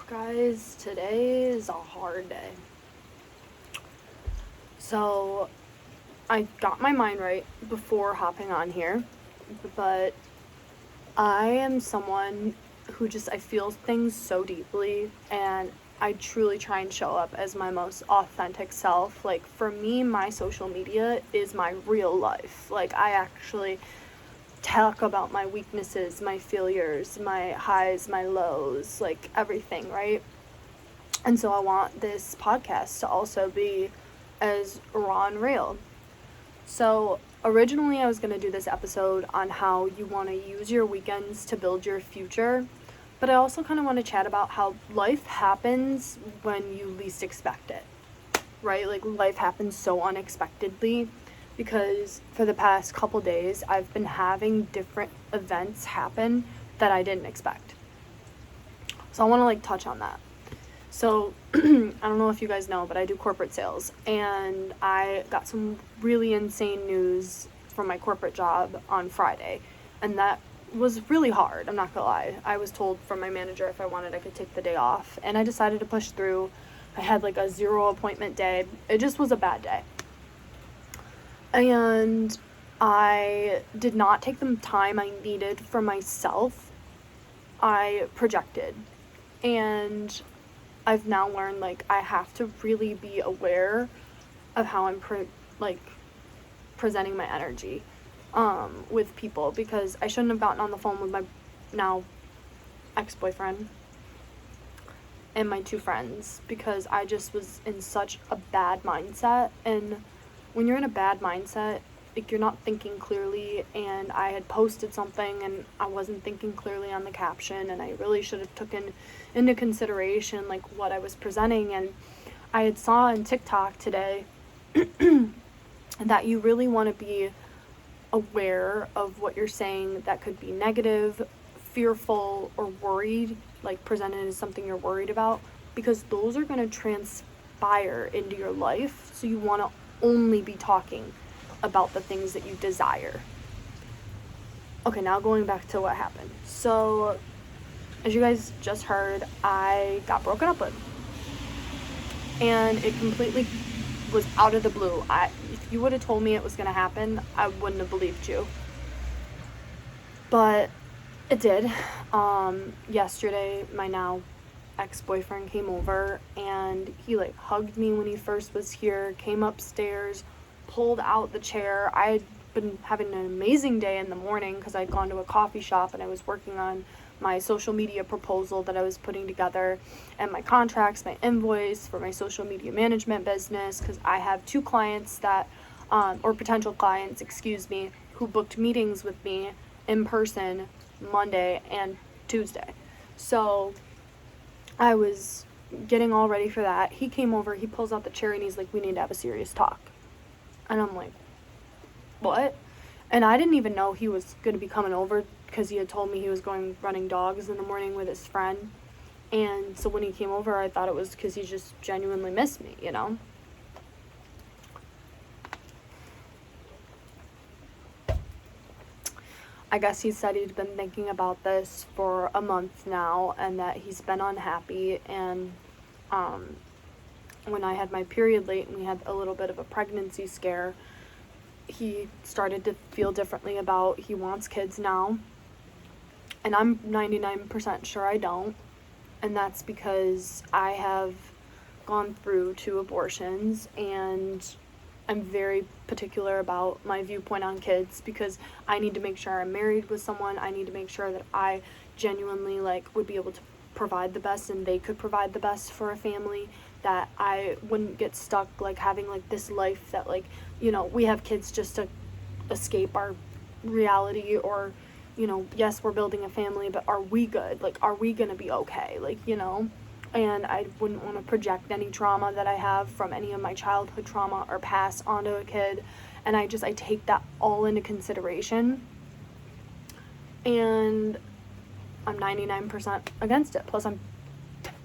Guys, today is a hard day. So, I got my mind right before hopping on here, but I am someone who I feel things so deeply, and I truly try and show up as my most authentic self. Like, for me, my social media is my real life. Like, I actually talk about my weaknesses, my failures, my highs, my lows, like everything, right? And so I want this podcast to also be as raw and real. So originally I was going to do this episode on how you want to use your weekends to build your future, but I also kind of want to chat about how life happens when you least expect it, right? Like, life happens so unexpectedly, because for the past couple days I've been having different events happen that I didn't expect. So I want to touch on that. So I don't know if you guys know, but I do corporate sales, and I got some really insane news from my corporate job on Friday, and that was really hard. I'm not gonna lie. I was told from my manager if I wanted I could take the day off, and I decided to push through. I had a 0 appointment day. It just was a bad day. And I did not take the time I needed for myself. I projected. And I've now learned, I have to really be aware of how I'm, presenting my energy, with people, because I shouldn't have gotten on the phone with my now ex-boyfriend and my 2 friends, because I just was in such a bad mindset. And when you're in a bad mindset, you're not thinking clearly, and I had posted something and I wasn't thinking clearly on the caption, and I really should have taken into consideration what I was presenting. And I had saw on TikTok today that you really want to be aware of what you're saying that could be negative, fearful, or worried, presented as something you're worried about, because those are going to transpire into your life. So you want to only be talking about the things that you desire. Okay, now going back to what happened. So, as you guys just heard, I got broken up with. And it completely was out of the blue. If you would have told me it was going to happen, I wouldn't have believed you. But it did. Yesterday, my now ex-boyfriend came over, and he hugged me when he first was here, came upstairs, pulled out the chair. I had been having an amazing day in the morning because I'd gone to a coffee shop and I was working on my social media proposal that I was putting together, and my contracts, my invoice for my social media management business, because I have 2 clients that, or potential clients, who booked meetings with me in person Monday and Tuesday. So I was getting all ready for that. He came over, he pulls out the chair, and he's like, "We need to have a serious talk." And I'm like, "What?" And I didn't even know he was going to be coming over, because he had told me he was going running dogs in the morning with his friend. And so when he came over, I thought it was because he just genuinely missed me, I guess he said he'd been thinking about this for a month now, and that he's been unhappy. And when I had my period late and we had a little bit of a pregnancy scare, he started to feel differently about he wants kids now. And I'm 99% sure I don't. And that's because I have gone through 2 abortions, and I'm very particular about my viewpoint on kids, because I need to make sure I'm married with someone. I need to make sure that I genuinely would be able to provide the best, and they could provide the best for a family, that I wouldn't get stuck having this life that we have kids just to escape our reality, or yes, we're building a family, but are we good? are we gonna be okay? And I wouldn't want to project any trauma that I have from any of my childhood trauma or pass onto a kid. And I take that all into consideration. And I'm 99% against it. Plus, I'm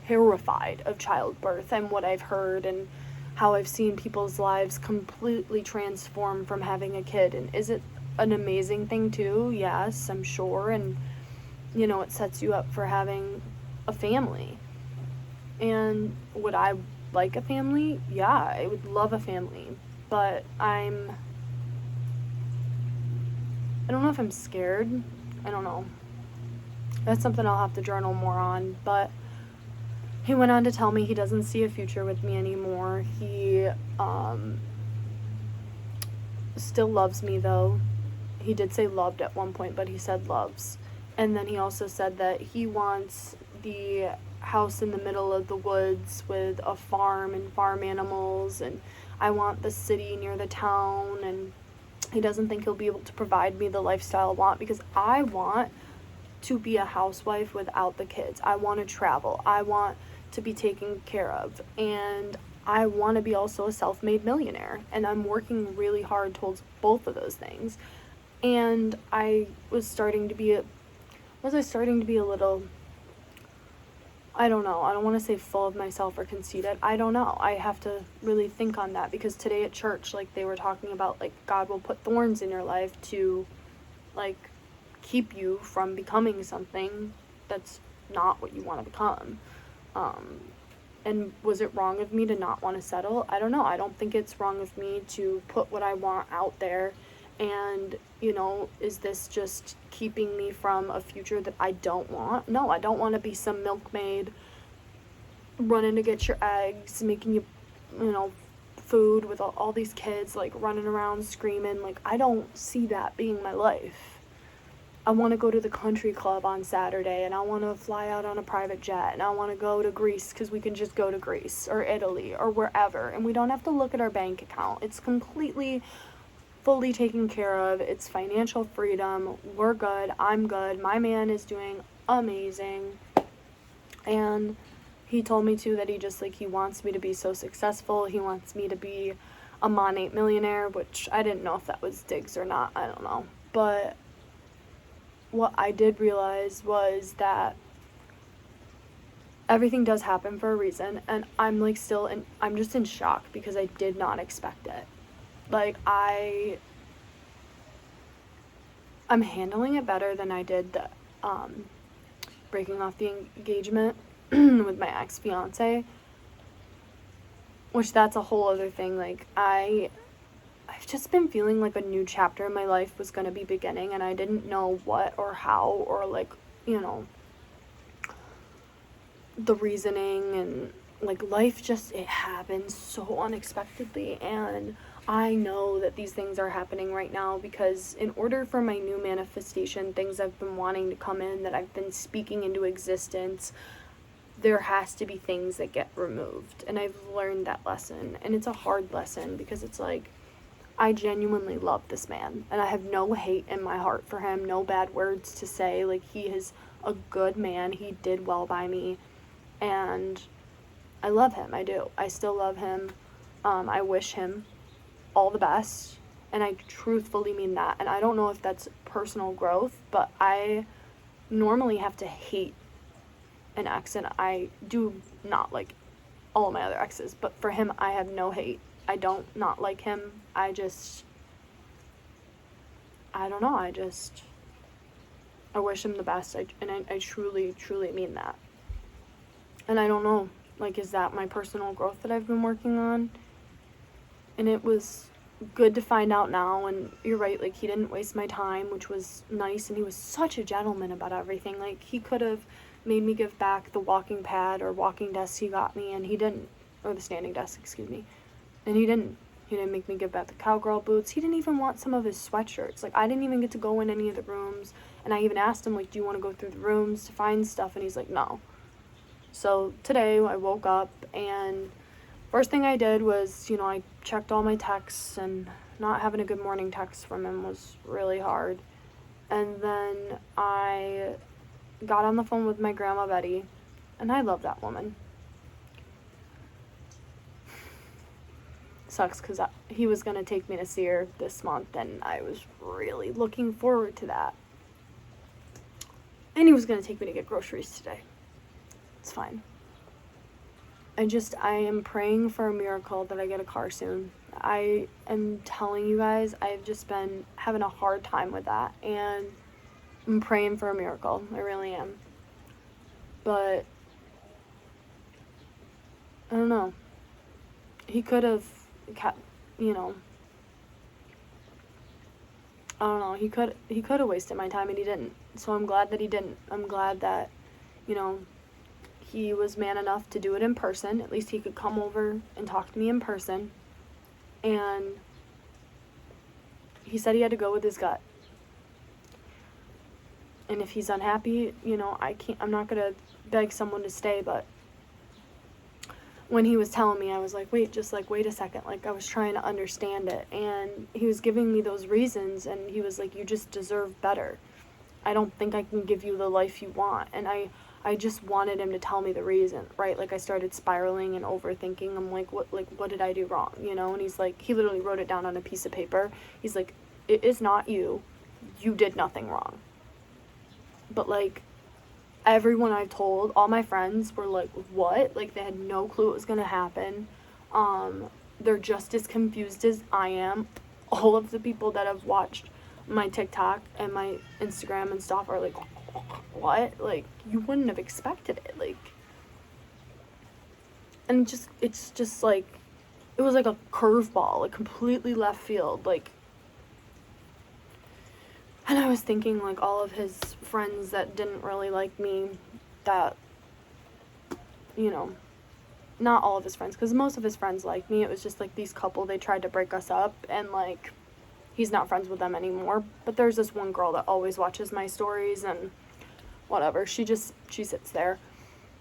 terrified of childbirth and what I've heard and how I've seen people's lives completely transform from having a kid. And is it an amazing thing too? Yes, I'm sure. And, it sets you up for having a family. And would I like a family? Yeah, I would love a family. But I don't know if I'm scared. I don't know. That's something I'll have to journal more on. But he went on to tell me he doesn't see a future with me anymore. He still loves me, though. He did say loved at one point, but he said loves. And then he also said that he wants the house in the middle of the woods with a farm and farm animals, and I want the city near the town, and he doesn't think he'll be able to provide me the lifestyle I want, because I want to be a housewife without the kids. I want to travel. I want to be taken care of. And I want to be also a self-made millionaire. And I'm working really hard towards both of those things. And I was starting to be a little, I don't know, I don't want to say full of myself or conceited. I don't know. I have to really think on that, because today at church, like, they were talking about, like, God will put thorns in your life to, like, keep you from becoming something that's not what you want to become. And was it wrong of me to not want to settle? I don't know. I don't think it's wrong of me to put what I want out there. And, you know, is this just keeping me from a future that I don't want? No, I don't want to be some milkmaid running to get your eggs, making you know, food with all these kids, like, running around screaming. Like, I don't see that being my life. I want to go to the country club on Saturday, and I want to fly out on a private jet, and I want to go to Greece, because we can just go to Greece or Italy or wherever, and we don't have to look at our bank account. It's completely, fully taken care of. It's financial freedom. We're good. I'm good. My man is doing amazing. And he told me too that he wants me to be so successful. He wants me to be a Mon 8 millionaire, which I didn't know if that was digs or not. I don't know. But what I did realize was that everything does happen for a reason, and I'm I'm just in shock, because I did not expect it. Like, I'm handling it better than I did the breaking off the engagement with my ex-fiance, which that's a whole other thing. Like, I've just been feeling like a new chapter in my life was going to be beginning, and I didn't know what or how, or, like, you know, the reasoning, and, like, life just, it happens so unexpectedly. And I know that these things are happening right now because in order for my new manifestation, things I've been wanting to come in, that I've been speaking into existence, there has to be things that get removed. And I've learned that lesson, and it's a hard lesson, because it's like, I genuinely love this man, and I have no hate in my heart for him, no bad words to say. Like, he is a good man. He did well by me, and I love him. I do. I still love him. I wish him all the best, and I truthfully mean that. And I don't know if that's personal growth, but I normally have to hate an ex, and I do not like all of my other exes, but for him, I have no hate. I don't not like him. I don't know. I wish him the best. I truly, truly mean that. And I don't know, like, is that my personal growth that I've been working on? And it was good to find out now. And you're right, like, he didn't waste my time, which was nice. And he was such a gentleman about everything. Like, he could have made me give back the walking pad or walking desk he got me, and he didn't. Or the standing desk, excuse me. And he didn't make me give back the cowgirl boots. He didn't even want some of his sweatshirts. Like, I didn't even get to go in any of the rooms. And I even asked him, like, do you want to go through the rooms to find stuff? And he's like, no. So today I woke up, and first thing I did was, you know, I checked all my texts, and not having a good morning text from him was really hard. And then I got on the phone with my grandma Betty, and I love that woman. Sucks because he was going to take me to see her this month, and I was really looking forward to that. And he was going to take me to get groceries today. It's fine. I am praying for a miracle that I get a car soon. I am telling you guys, I've just been having a hard time with that, and I'm praying for a miracle. I really am. But I don't know. He could have kept, you know, I don't know. He could have wasted my time, and he didn't. So I'm glad that he didn't. I'm glad that, you know, he was man enough to do it in person. At least he could come over and talk to me in person. And he said he had to go with his gut. And if he's unhappy, you know, I'm not going to beg someone to stay, but when he was telling me, I was like, wait a second. Like, I was trying to understand it. And he was giving me those reasons, and he was like, you just deserve better. I don't think I can give you the life you want. And I just wanted him to tell me the reason, right? Like, I started spiraling and overthinking. I'm like, what did I do wrong? You know? And he's like, he literally wrote it down on a piece of paper. He's like, it is not you. You did nothing wrong. But, like, everyone I've told, all my friends were like, what? Like, they had no clue what was gonna happen. They're just as confused as I am. All of the people that have watched my TikTok and my Instagram and stuff are like, what? Like, you wouldn't have expected it. Like, and it's just like, it was like a curveball, like, completely left field. Like, and I was thinking, like, all of his friends that didn't really like me, that, you know, not all of his friends, because most of his friends liked me. It was just, like, these couple, they tried to break us up, and, like, he's not friends with them anymore. But there's this one girl that always watches my stories, and whatever, she sits there.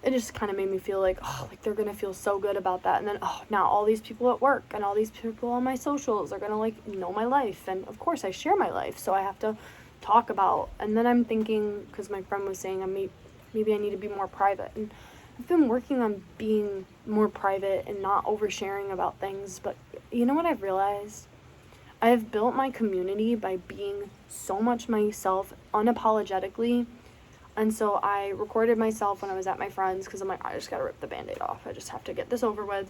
It just kind of made me feel like, oh, like, they're gonna feel so good about that. And then, oh, now all these people at work and all these people on my socials are gonna, like, know my life. And of course I share my life, so I have to talk about. And then I'm thinking, because my friend was saying, maybe I need to be more private. And I've been working on being more private and not oversharing about things. But you know what I've realized? I have built my community by being so much myself unapologetically. And so I recorded myself when I was at my friend's, because I'm like, I just gotta rip the Band-Aid off. I just have to get this over with.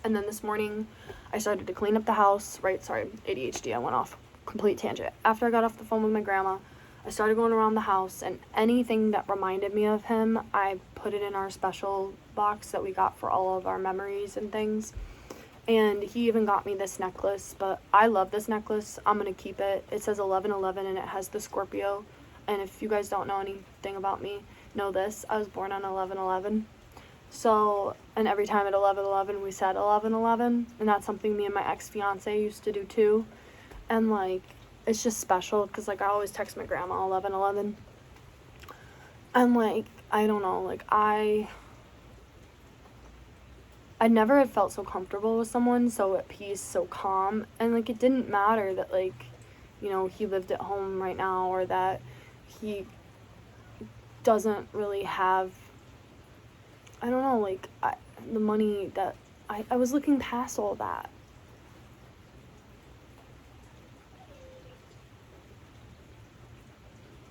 And then this morning, I started to clean up the house, right? Sorry, ADHD, I went off. Complete tangent. After I got off the phone with my grandma, I started going around the house, and anything that reminded me of him, I put it in our special box that we got for all of our memories and things. And he even got me this necklace, but I love this necklace. I'm gonna keep it. It says 11/11, and it has the Scorpio. And if you guys don't know anything about me, know this. I was born on 11/11. So, and every time at 11/11, we said 11/11. And that's something me and my ex-fiance used to do too. And, like, it's just special because, like, I always text my grandma 11/11. And, like, I don't know, like, I never had felt so comfortable with someone, so at peace, so calm. And, like, it didn't matter that, like, you know, he lived at home right now, or that he doesn't really have, I don't know, like, the money that I was looking past all that.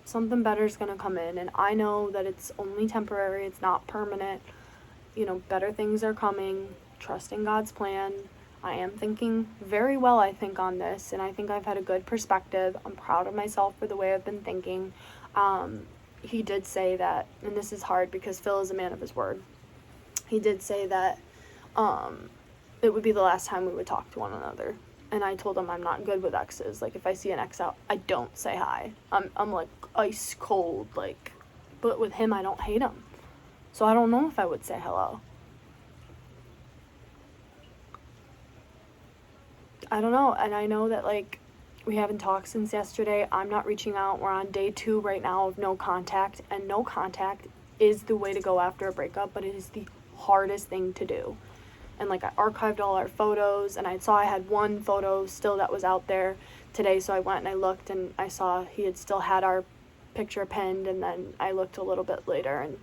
Something better is gonna come in, and I know that it's only temporary, it's not permanent. You know, better things are coming. Trust in God's plan. I am thinking very well, I think, on this, and I think I've had a good perspective. I'm proud of myself for the way I've been thinking. He did say that, and this is hard because Phil is a man of his word. He did say that it would be the last time we would talk to one another. And I told him I'm not good with exes. Like, if I see an ex out, I don't say hi. I'm like ice cold, like, but with him, I don't hate him. So I don't know if I would say hello. I don't know. And I know that, like, we haven't talked since yesterday. I'm not reaching out. We're on day 2 right now of no contact. And no contact is the way to go after a breakup, but it is the hardest thing to do. And, like, I archived all our photos, and I saw I had one photo still that was out there today. So I went and I looked, and I saw he had still had our picture pinned. And then I looked a little bit later, and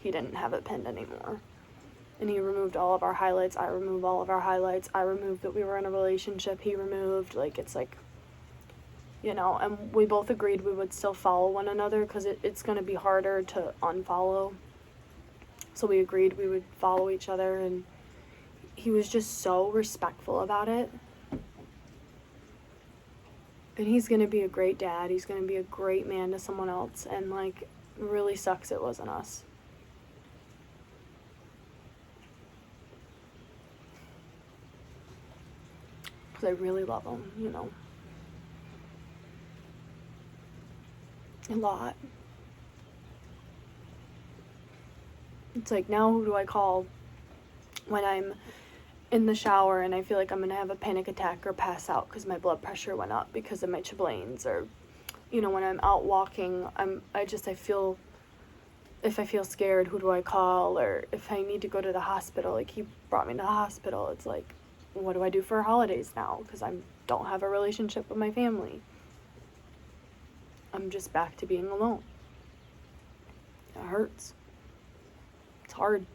he didn't have it pinned anymore. And he removed all of our highlights. I removed all of our highlights. I removed that we were in a relationship. He removed, like, it's like, you know, and we both agreed we would still follow one another because it's going to be harder to unfollow. So we agreed we would follow each other, and he was just so respectful about it. And he's going to be a great dad. He's going to be a great man to someone else. And, like, it really sucks it wasn't us. because I really love him, you know, a lot. It's like, now who do I call when I'm in the shower and I feel like I'm gonna have a panic attack or pass out because my blood pressure went up because of my chilblains, or, you know, when I'm out walking, I feel, if I feel scared, who do I call? Or if I need to go to the hospital, like, he brought me to the hospital. It's like, what do I do for holidays now? Because I don't have a relationship with my family. I'm just back to being alone. It hurts. It's hard.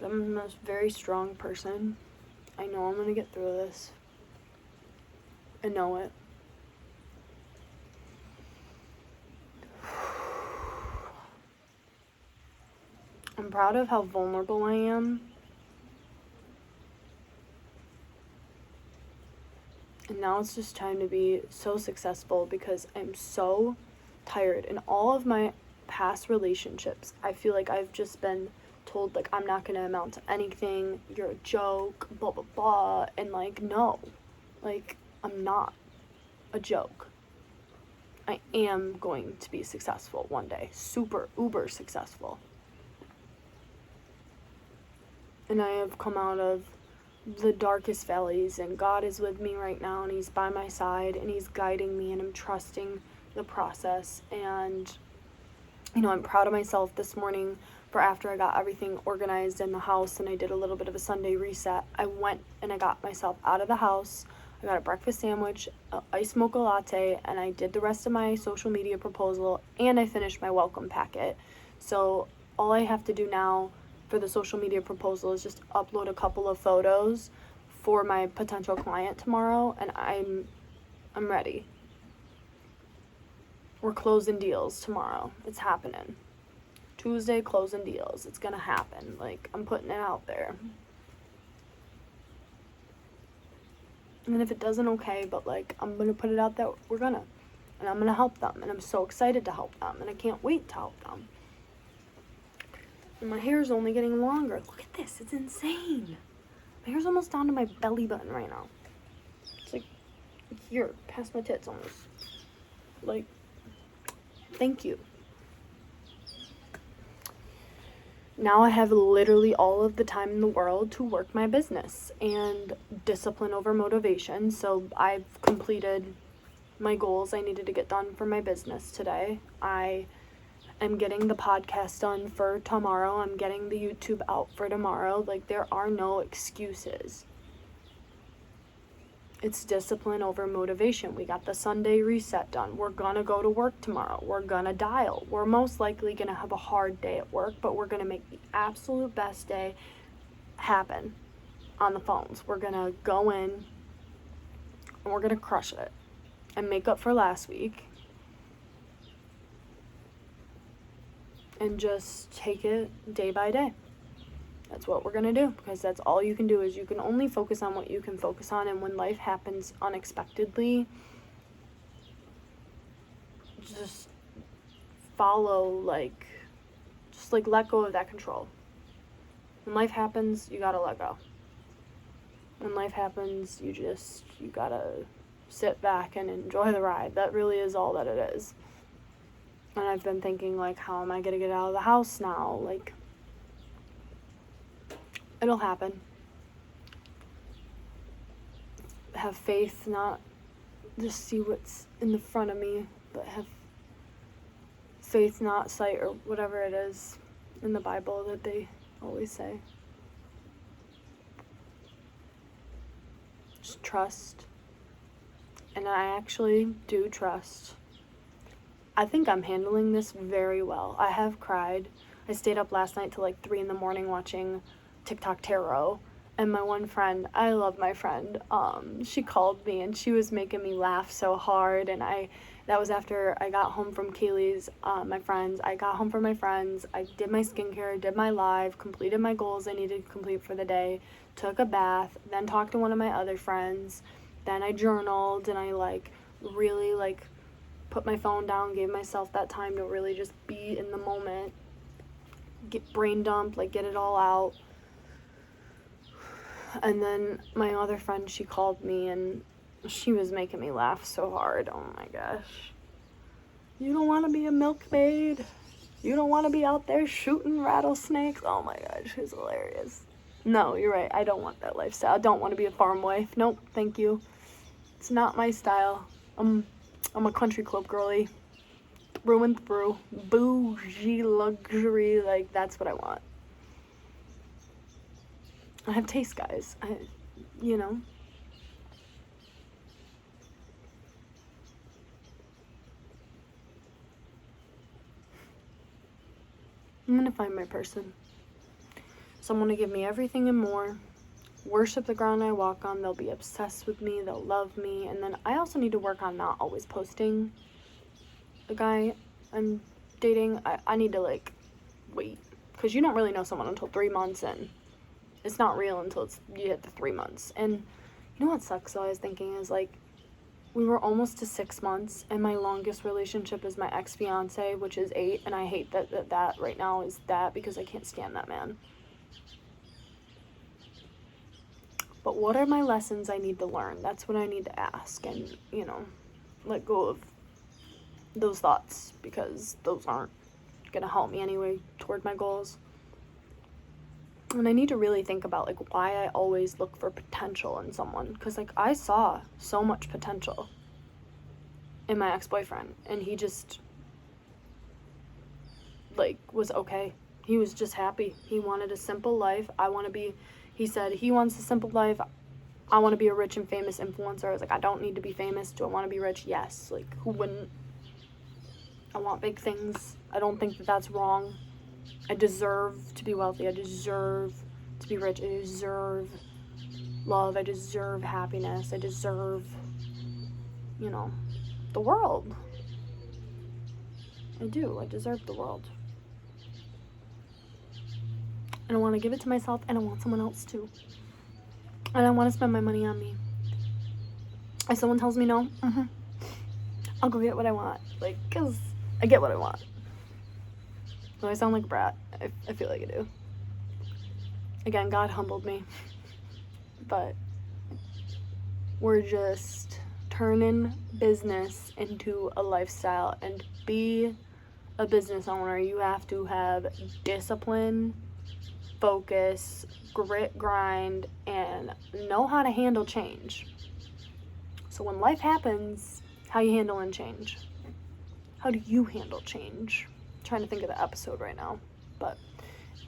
I'm a very strong person. I know I'm gonna get through this. I know it. I'm proud of how vulnerable I am. And now it's just time to be so successful because I'm so tired. In all of my past relationships, I feel like I've just been told, like, I'm not gonna amount to anything, you're a joke, blah blah blah, and like, no, like, I'm not a joke. I am going to be successful one day, super uber successful. And I have come out of the darkest valleys, and God is with me right now, and he's by my side, and he's guiding me, and I'm trusting the process. And, you know, I'm proud of myself this morning for after I got everything organized in the house and I did a little bit of a Sunday reset. I went and I got myself out of the house. I got a breakfast sandwich, an iced mocha latte, and I did the rest of my social media proposal, and I finished my welcome packet. So all I have to do now for the social media proposal is just upload a couple of photos for my potential client tomorrow, and I'm ready. We're closing deals tomorrow. It's happening. Tuesday, closing deals. It's gonna happen. Like, I'm putting it out there. And if it doesn't, okay, but like, I'm gonna put it out there. We're gonna. And I'm gonna help them. And I'm so excited to help them. And I can't wait to help them. And my hair is only getting longer. Look at this. It's insane. My hair's almost down to my belly button right now. It's like here, past my tits almost. Like, thank you. Now I have literally all of the time in the world to work my business, and discipline over motivation. So I've completed my goals I needed to get done for my business today. I am getting the podcast done for tomorrow. I'm getting the YouTube out for tomorrow. Like, there are no excuses. It's discipline over motivation. We got the Sunday reset done. We're gonna go to work tomorrow. We're gonna dial. We're most likely gonna have a hard day at work, but we're gonna make the absolute best day happen on the phones. We're gonna go in and we're gonna crush it and make up for last week and just take it day by day. That's what we're gonna do, because that's all you can do. Is you can only focus on what you can focus on, and when life happens unexpectedly, just follow, like, just like let go of that control. When life happens, you gotta let go. When life happens, you gotta sit back and enjoy the ride. That really is all that it is. And I've been thinking, like, how am I gonna get out of the house now? Like, it'll happen. Have faith, not just see what's in the front of me, but have faith, not sight, or whatever it is in the Bible that they always say. Just trust. And I actually do trust. I think I'm handling this very well. I have cried. I stayed up last night till like 3 a.m. watching TikTok tarot, and my one friend, I love my friend, she called me and she was making me laugh so hard, and that was after I got home from Kaylee's, my friends. I got home from my friends, I did my skincare, did my live, completed my goals I needed to complete for the day, took a bath, then talked to one of my other friends, then I journaled, and I really put my phone down, gave myself that time to really just be in the moment, get brain dumped, get it all out. And then my other friend, she called me and she was making me laugh so hard. Oh my gosh. You don't want to be a milkmaid? You don't want to be out there shooting rattlesnakes? Oh my gosh, she's hilarious. No, you're right. I don't want that lifestyle. I don't want to be a farm wife. Nope, thank you. It's not my style. I'm a country club girly. Through and through. Bougie luxury. Like, that's what I want. I have taste, guys. You know. I'm gonna find my person. Someone to give me everything and more. Worship the ground I walk on. They'll be obsessed with me. They'll love me. And then I also need to work on not always posting the guy I'm dating. I need to, like, wait. Because you don't really know someone until 3 months in. It's not real until you hit the 3 months. And you know what sucks, though, I was thinking is, like, we were almost to 6 months, and my longest relationship is my ex-fiance, which is 8, and I hate that right now is that, because I can't stand that man. But what are my lessons I need to learn? That's what I need to ask, and, you know, let go of those thoughts, because those aren't gonna help me anyway toward my goals. And I need to really think about, like, why I always look for potential in someone. Because, like, I saw so much potential in my ex-boyfriend. And he just, like, was okay. He was just happy. He wanted a simple life. He said he wants a simple life. I want to be a rich and famous influencer. I was like, I don't need to be famous. Do I want to be rich? Yes. Like, who wouldn't? I want big things. I don't think that that's wrong. I deserve to be wealthy. I deserve to be rich. I deserve love. I deserve happiness. I deserve, you know, the world. I do. I deserve the world. And I want to give it to myself, and I want someone else too. And I want to spend my money on me. If someone tells me no, I'll go get what I want. Like, because I get what I want. Do I sound like a brat? I feel like I do. Again, God humbled me. But we're just turning business into a lifestyle. And to be a business owner, you have to have discipline, focus, grit, grind, and know how to handle change. So when life happens, how you handling change? How do you handle change? Trying to think of the episode right now, but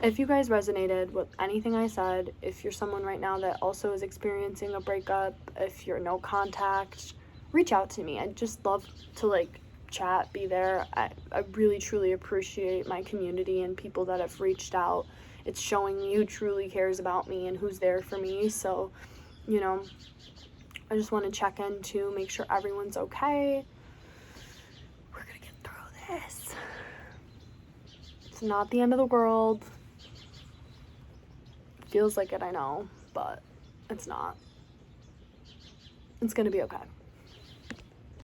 if you guys resonated with anything I said, if you're someone right now that also is experiencing a breakup, if you're no contact, reach out to me. I'd just love to, like, chat, be there. I really truly appreciate my community and people that have reached out. It's showing me who truly cares about me and who's there for me. So, you know, I just want to check in to make sure everyone's okay. We're gonna get through this. It's not the end of the world. Feels like it, I know, but it's not. It's gonna be okay.